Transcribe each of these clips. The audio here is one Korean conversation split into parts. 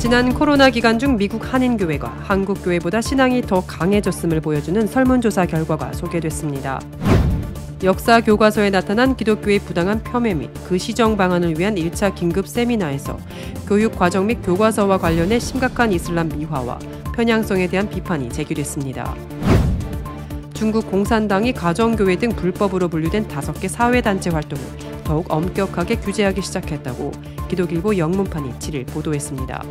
지난 코로나 기간 중 미국 한인교회가 한국교회보다 신앙이 더 강해졌음을 보여주는 설문조사 결과가 소개됐습니다. 역사 교과서에 나타난 기독교의 부당한 폄훼 및 그 시정 방안을 위한 1차 긴급 세미나에서 교육 과정 및 교과서와 관련해 심각한 이슬람 미화와 편향성에 대한 비판이 제기됐습니다. 중국 공산당이 가정교회 등 불법으로 분류된 5개 사회단체 활동을 더욱 엄격하게 규제하기 시작했다고 기독일보 영문판이 7일 보도했습니다.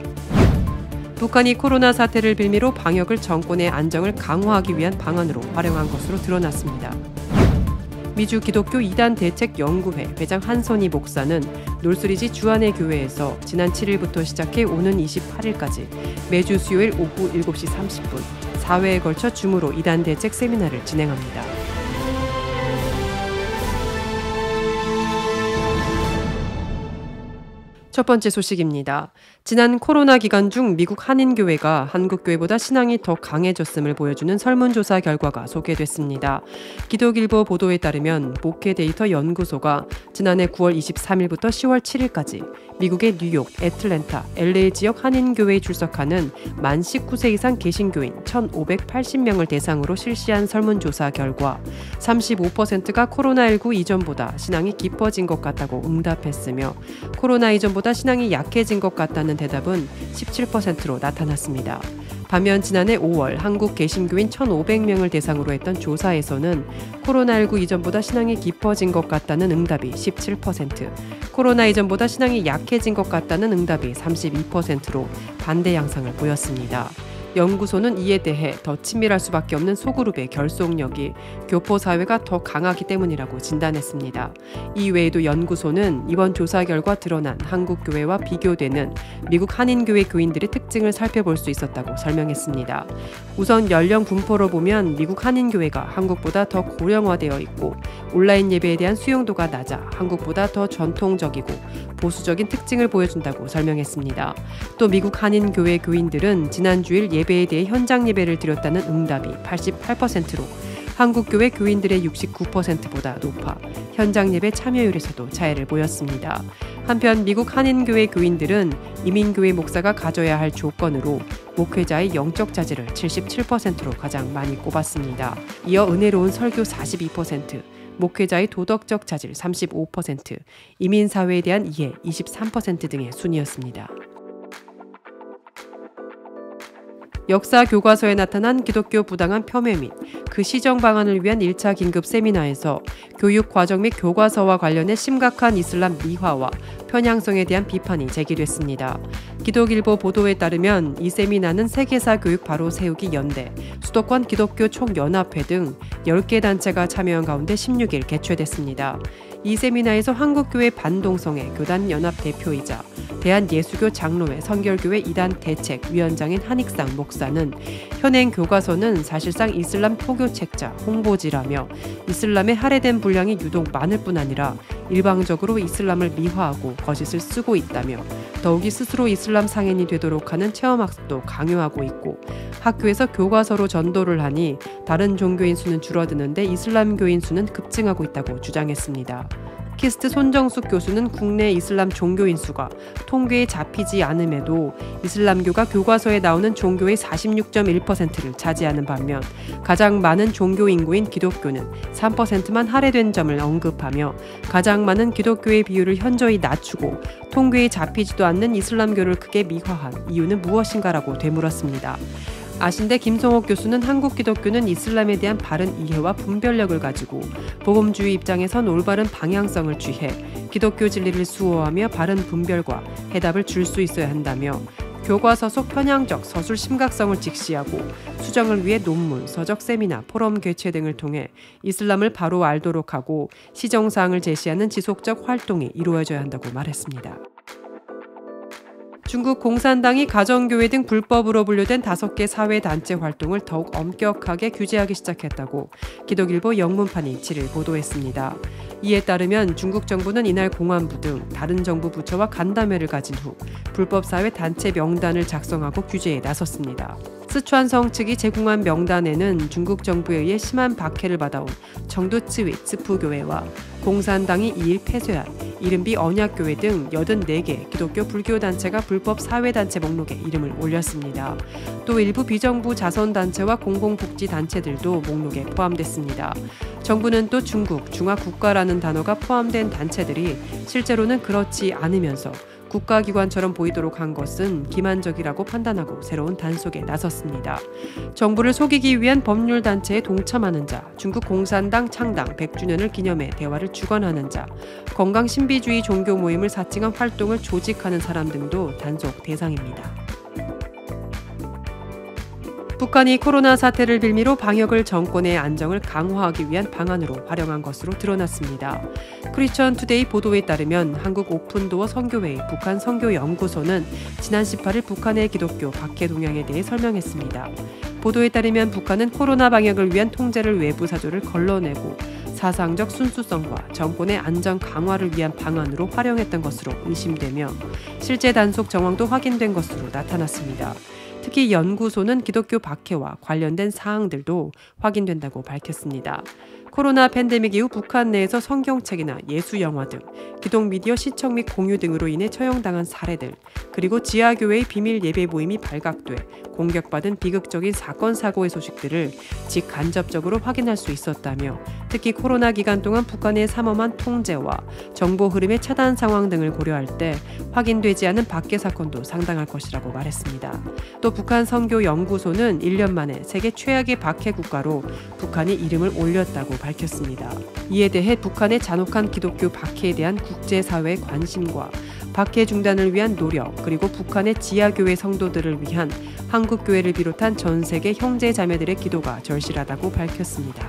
북한이 코로나 사태를 빌미로 방역을 정권의 안정을 강화하기 위한 방안으로 활용한 것으로 드러났습니다. 미주 기독교 이단 대책연구회 회장 한선희 목사는 놀스리지 주안의 교회에서 지난 7일부터 시작해 오는 28일까지 매주 수요일 오후 7시 30분 4회에 걸쳐 줌으로 이단 대책 세미나를 진행합니다. 첫 번째 소식입니다. 지난 코로나 기간 중 미국 한인교회가 한국교회보다 신앙이 더 강해졌음을 보여주는 설문조사 결과가 소개됐습니다. 기독일보 보도에 따르면 목회 데이터 연구소가 지난해 9월 23일부터 10월 7일까지 미국의 뉴욕, 애틀랜타, LA 지역 한인교회에 출석하는 만 19세 이상 개신교인 1,580명을 대상으로 실시한 설문조사 결과 35%가 코로나19 이전보다 신앙이 깊어진 것 같다고 응답했으며 코로나 이전보다 신앙이 약해진 것 같다는 대답은 17%로 나타났습니다. 반면 지난해 5월 한국 개신교인 1,500명을 대상으로 했던 조사에서는 코로나19 이전보다 신앙이 깊어진 것 같다는 응답이 17%, 코로나 이전보다 신앙이 약해진 것 같다는 응답이 32%로 반대 양상을 보였습니다. 연구소는 이에 대해 더 친밀할 수밖에 없는 소그룹의 결속력이 교포사회가 더 강하기 때문이라고 진단했습니다. 이 외에도 연구소는 이번 조사 결과 드러난 한국교회와 비교되는 미국 한인교회 교인들의 특징을 살펴볼 수 있었다고 설명했습니다. 우선 연령 분포로 보면 미국 한인교회가 한국보다 더 고령화되어 있고 온라인 예배에 대한 수용도가 낮아 한국보다 더 전통적이고 보수적인 특징을 보여준다고 설명했습니다. 또 미국 한인교회 교인들은 지난 주일 예배에 대해 현장 예배를 드렸다는 응답이 88%로 한국교회 교인들의 69%보다 높아 현장 예배 참여율에서도 차이를 보였습니다. 한편 미국 한인교회 교인들은 이민교회 목사가 가져야 할 조건으로 목회자의 영적 자질을 77%로 가장 많이 꼽았습니다. 이어 은혜로운 설교 42%, 목회자의 도덕적 자질 35%, 이민사회에 대한 이해 23% 등의 순이었습니다. 역사 교과서에 나타난 기독교 부당한 폄훼 및 그 시정 방안을 위한 1차 긴급 세미나에서 교육 과정 및 교과서와 관련해 심각한 이슬람 미화와 편향성에 대한 비판이 제기됐습니다. 기독일보 보도에 따르면 이 세미나는 세계사 교육 바로 세우기 연대, 수도권 기독교 총연합회 등 10개 단체가 참여한 가운데 16일 개최됐습니다. 이 세미나에서 한국교회 반동성애 교단연합 대표이자 대한예수교 장로회 선결교회 이단 대책위원장인 한익상 목사는 현행 교과서는 사실상 이슬람 포교책자 홍보지라며 이슬람의 할애된 분량이 유독 많을 뿐 아니라 일방적으로 이슬람을 미화하고 거짓을 쓰고 있다며 더욱이 스스로 이슬람 상인이 되도록 하는 체험학습도 강요하고 있고 학교에서 교과서로 전도를 하니 다른 종교인 수는 줄어드는데 이슬람 교인 수는 급증하고 있다고 주장했습니다. 키스트 손정숙 교수는 국내 이슬람 종교인 수가 통계에 잡히지 않음에도 이슬람교가 교과서에 나오는 종교의 46.1%를 차지하는 반면 가장 많은 종교 인구인 기독교는 3%만 할애된 점을 언급하며 가장 많은 기독교의 비율을 현저히 낮추고 통계에 잡히지도 않는 이슬람교를 크게 미화한 이유는 무엇인가라고 되물었습니다. 아신대 김성옥 교수는 한국 기독교는 이슬람에 대한 바른 이해와 분별력을 가지고 복음주의 입장에선 올바른 방향성을 취해 기독교 진리를 수호하며 바른 분별과 해답을 줄 수 있어야 한다며 교과서 속 편향적 서술 심각성을 직시하고 수정을 위해 논문, 서적 세미나, 포럼 개최 등을 통해 이슬람을 바로 알도록 하고 시정사항을 제시하는 지속적 활동이 이루어져야 한다고 말했습니다. 중국 공산당이 가정교회 등 불법으로 분류된 5개 사회단체 활동을 더욱 엄격하게 규제하기 시작했다고 기독일보 영문판이 7일 보도했습니다. 이에 따르면 중국 정부는 이날 공안부 등 다른 정부 부처와 간담회를 가진 후 불법 사회 단체 명단을 작성하고 규제에 나섰습니다. 스촨성 측이 제공한 명단에는 중국 정부에 의해 심한 박해를 받아온 청두츠위 츠푸교회와 공산당이 2일 폐쇄한 이른비 언약교회 등 84개 기독교 불교 단체가 불법 사회단체 목록에 이름을 올렸습니다. 또 일부 비정부 자선단체와 공공복지단체들도 목록에 포함됐습니다. 정부는 또 중국, 중화국가라는 단어가 포함된 단체들이 실제로는 그렇지 않으면서 국가기관처럼 보이도록 한 것은 기만적이라고 판단하고 새로운 단속에 나섰습니다. 정부를 속이기 위한 법률단체에 동참하는 자, 중국 공산당 창당 100주년을 기념해 대화를 주관하는 자, 건강신비주의 종교 모임을 사칭한 활동을 조직하는 사람 등도 단속 대상입니다. 북한이 코로나 사태를 빌미로 방역을 정권의 안정을 강화하기 위한 방안으로 활용한 것으로 드러났습니다. 크리스천 투데이 보도에 따르면 한국 오픈도어 선교회의 북한 선교연구소는 지난 18일 북한의 기독교 박해 동향에 대해 설명했습니다. 보도에 따르면 북한은 코로나 방역을 위한 통제를 외부 사조를 걸러내고 사상적 순수성과 정권의 안정 강화를 위한 방안으로 활용했던 것으로 의심되며 실제 단속 정황도 확인된 것으로 나타났습니다. 특히 연구소는 기독교 박해와 관련된 사항들도 확인된다고 밝혔습니다. 코로나 팬데믹 이후 북한 내에서 성경책이나 예수 영화 등 기독 미디어 시청 및 공유 등으로 인해 처형당한 사례들, 그리고 지하교회의 비밀 예배 모임이 발각돼 공격받은 비극적인 사건 사고의 소식들을 직간접적으로 확인할 수 있었다며, 특히 코로나 기간 동안 북한의 삼엄한 통제와 정보 흐름의 차단 상황 등을 고려할 때 확인되지 않은 박해 사건도 상당할 것이라고 말했습니다. 또 북한 선교연구소는 1년 만에 세계 최악의 박해 국가로 북한이 이름을 올렸다고 밝혔습니다. 이에 대해 북한의 잔혹한 기독교 박해에 대한 국제사회의 관심과 박해 중단을 위한 노력, 그리고 북한의 지하교회 성도들을 위한 한국교회를 비롯한 전 세계 형제자매들의 기도가 절실하다고 밝혔습니다.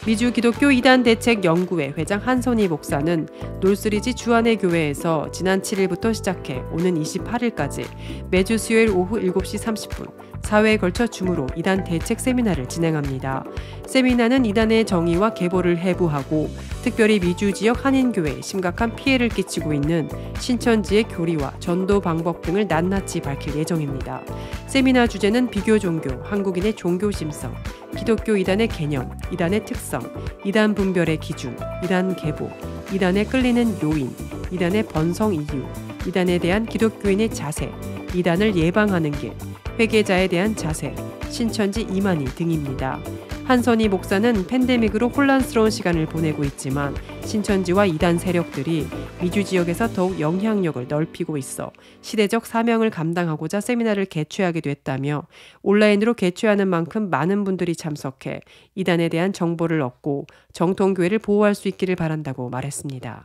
미주 기독교 이단 대책 연구회 회장 한선희 목사는 놀스리지 주안의 교회에서 지난 7일부터 시작해 오는 28일까지 매주 수요일 오후 7시 30분 4회에 걸쳐 줌으로 이단 대책 세미나를 진행합니다. 세미나는 이단의 정의와 계보를 해부하고 특별히 미주 지역 한인교회에 심각한 피해를 끼치고 있는 신천지의 교리와 전도 방법 등을 낱낱이 밝힐 예정입니다. 세미나 주제는 비교 종교, 한국인의 종교 심성, 기독교 이단의 개념, 이단의 특성, 이단 분별의 기준, 이단 계보, 이단에 끌리는 요인, 이단의 번성 이유, 이단에 대한 기독교인의 자세, 이단을 예방하는 길, 회개자에 대한 자세, 신천지 이만희 등입니다. 한선희 목사는 팬데믹으로 혼란스러운 시간을 보내고 있지만 신천지와 이단 세력들이 미주 지역에서 더욱 영향력을 넓히고 있어 시대적 사명을 감당하고자 세미나를 개최하게 됐다며, 온라인으로 개최하는 만큼 많은 분들이 참석해 이단에 대한 정보를 얻고 정통교회를 보호할 수 있기를 바란다고 말했습니다.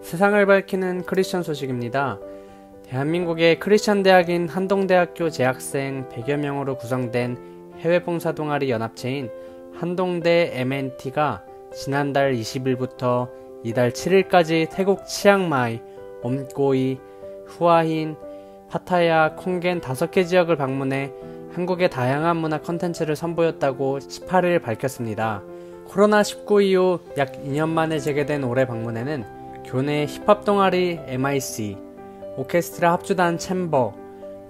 세상을 밝히는 크리스천 소식입니다. 대한민국의 크리스천 대학인 한동대학교 재학생 100여 명으로 구성된 해외봉사동아리 연합체인 한동대 MNT가 지난달 20일부터 이달 7일까지 태국 치앙마이, 엄꼬이, 후아힌, 파타야, 콩겐 5개 지역을 방문해 한국의 다양한 문화 콘텐츠를 선보였다고 18일 밝혔습니다. 코로나19 이후 약 2년 만에 재개된 올해 방문에는 교내 힙합 동아리 MIC, 오케스트라 합주단 챔버,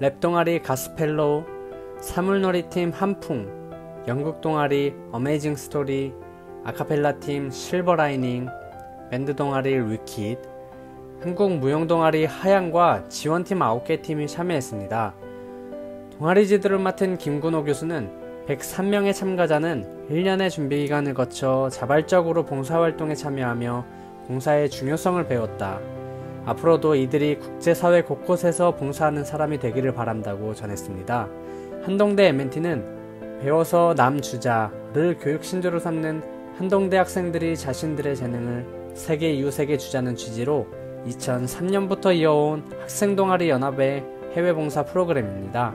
랩 동아리 가스펠로우, 사물놀이팀 한풍, 연극 동아리 어메이징 스토리, 아카펠라 팀 실버라이닝, 밴드 동아리 위킷, 한국 무용 동아리 하양과 지원팀 9개 팀이 참여했습니다. 동아리지들을 맡은 김군호 교수는 103명의 참가자는 1년의 준비기간을 거쳐 자발적으로 봉사활동에 참여하며 봉사의 중요성을 배웠다. 앞으로도 이들이 국제사회 곳곳에서 봉사하는 사람이 되기를 바란다고 전했습니다. 한동대 MNT는 배워서 남 주자를 교육신조로 삼는 한동대 학생들이 자신들의 재능을 세계 이웃에게 주자는 취지로 2003년부터 이어온 학생동아리 연합의 해외봉사 프로그램입니다.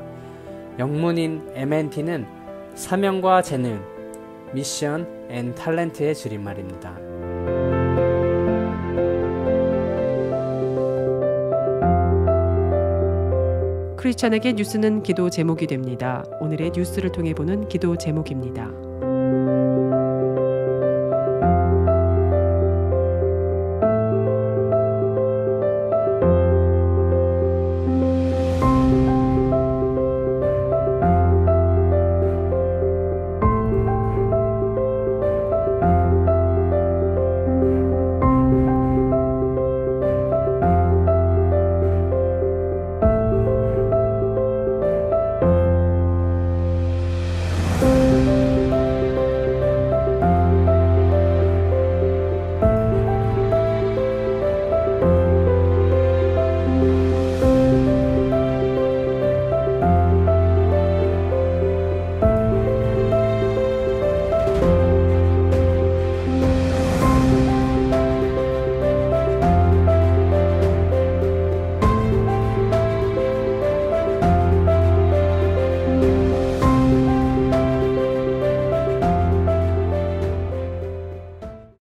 영문인 MNT는 사명과 재능, 미션 앤 탤런트의 줄임말입니다. 크리스찬에게 뉴스는 기도 제목이 됩니다. 오늘의 뉴스를 통해 보는 기도 제목입니다.